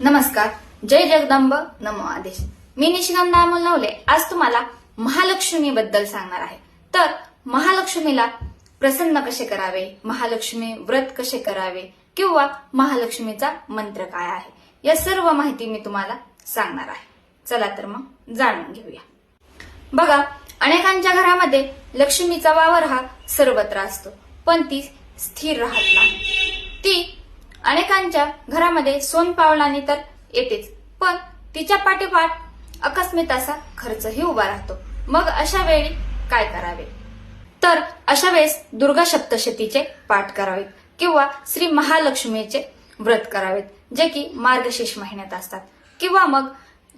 नमस्कार. जय जगदंब नमो आदेश. मी निशिगंधा अमोल नवले आज तुम्हाला महालक्ष्मी बद्दल सांगणार आहे. तर महालक्ष्मीला प्रसन्न कसे करावे, महालक्ष्मी व्रत कसे करावे किंवा महालक्ष्मीचा मंत्र काय आहे, या सर्व माहिती मी तुम्हाला सांगणार आहे. चला तर मग जाणून घेऊया. बघा, अनेकांच्या घरामध्ये लक्ष्मीचा वावर हा सर्वत्र असतो, पण ती स्थिर राहत नाही. ती अनेकांच्या घरामध्ये सोनपावलाने तर येतेच, पण तिच्या पाठोपाठ अकस्मात असा खर्चही उभा राहतो. मग अशा वेळी काय करावे? तर अशा वेळेस दुर्गा सप्तशतीचे पाठ करावेत किंवा श्री महालक्ष्मीचे व्रत करावेत, जे की मार्गशीर्ष महिन्यात असतात, किंवा मग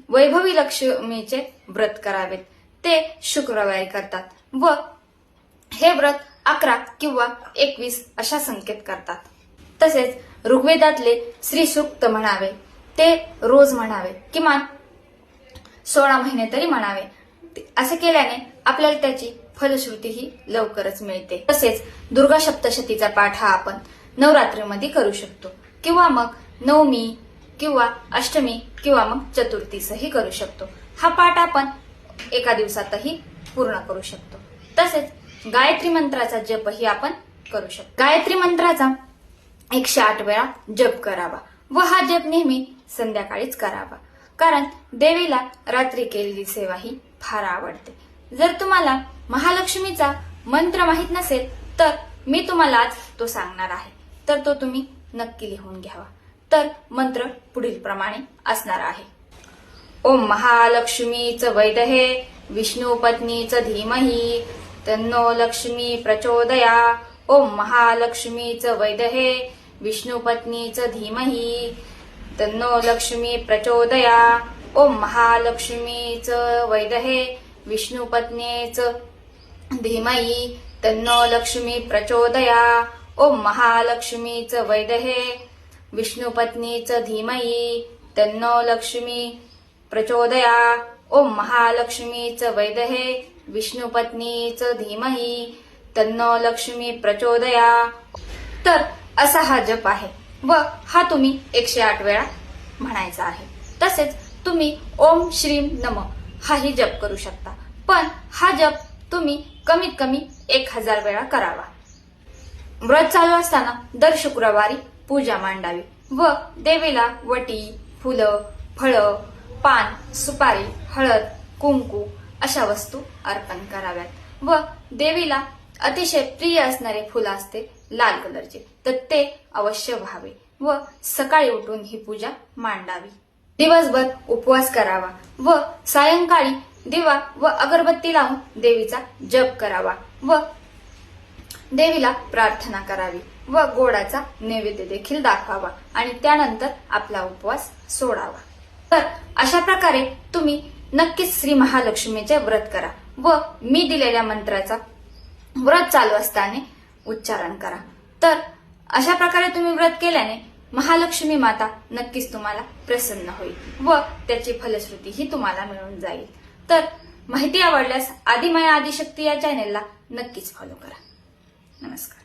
वैभवी लक्ष्मीचे व्रत करावेत, ते शुक्रवारी करतात व हे व्रत 11 किंवा 21 अशा संकेत करतात. तसेच ऋग्वेदातले श्री सूक्त म्हणावे, ते रोज म्हणावे, किमान 16 महिने तरी म्हणावे. असे केल्याने आपल्याला त्याची फलश्रुतीही लवकरच मिळते. तसेच दुर्गा सप्तशतीचा पाठ हा आपण नवरात्रीमध्ये करू शकतो, किंवा मग नवमी किंवा अष्टमी किंवा मग चतुर्थीसही करू शकतो. हा पाठ आपण एका दिवसातही पूर्ण करू शकतो. तसेच गायत्री मंत्राचा जपही आपण करू शकतो. गायत्री मंत्राचा 108 वेळा जप करावा व हा जप नेहमी संध्याकाळीच करावा, कारण देवीला रात्री केलेली सेवा ही फार आवडते. जर तुम्हाला महालक्ष्मीचा मंत्र माहित नसेल तर मी तुम्हाला आज तो सांगणार आहे, तर तो तुम्ही नक्की लिहून घ्यावा. तर मंत्र पुढील प्रमाणे असणार आहे. ओम महालक्ष्मीच वैदहे विष्णू पत्नीच धीमहि तन्नो लक्ष्मी प्रचोदया. ओम महालक्ष्मीच वैदहे विष्णु पत्नीच धीमहि तन्नो लक्ष्मी प्रचोदया. ओम महालक्ष्मीच वैदहे विष्णु पत्नीच धीमहि तन्नो लक्ष्मी प्रचोदया. ओम महालक्ष्मीच वैदहे विष्णु पत्नीच धीमहि तन्नो लक्ष्मी प्रचोदया. ओम महालक्ष्मीच वैदहे विष्णु पत्नीच धीमहि तन्नो लक्ष्मी प्रचोदया. तर असा हा जप आहे व हा तुम्ही 108 वेळा म्हणायचा आहे. तसेच तुम्ही ओम श्रीम नम हाही जप करू शकता, पण हा जप तुम्ही कमीत कमी 1000 वेळा करावा. व्रत चालू असताना दर शुक्रवारी पूजा मांडावी व देवीला वटी, फुलं, फळं, पान, सुपारी, हळद, कुंकू अशा वस्तू अर्पण कराव्यात व देवीला अतिशय प्रिय असणारे फुल असते लाल कलरचे, तर ते अवश्य व्हावे व सकाळी उठून ही पूजा मांडावी. दिवसभर उपवास करावा व सायंकाळी दिवा व अगरबत्ती लावून देवीचा जप करावा व देवीला प्रार्थना करावी व गोडाचा नैवेद्य देखील दाखवावा आणि त्यानंतर आपला उपवास सोडावा. तर अशा प्रकारे तुम्ही नक्कीच श्री महालक्ष्मीचे व्रत करा व मी दिलेल्या मंत्राचा व्रत चालू असताना उच्चारण करा. तर अशा प्रकारे तुम्ही व्रत केल्याने महालक्ष्मी माता नक्कीच तुम्हाला प्रसन्न होईल व त्याची फलश्रुती ही तुम्हाला मिळून जाईल. तर माहिती आवडल्यास आदिमाया आदिशक्ती या चॅनेलला नक्कीच फॉलो करा. नमस्कार.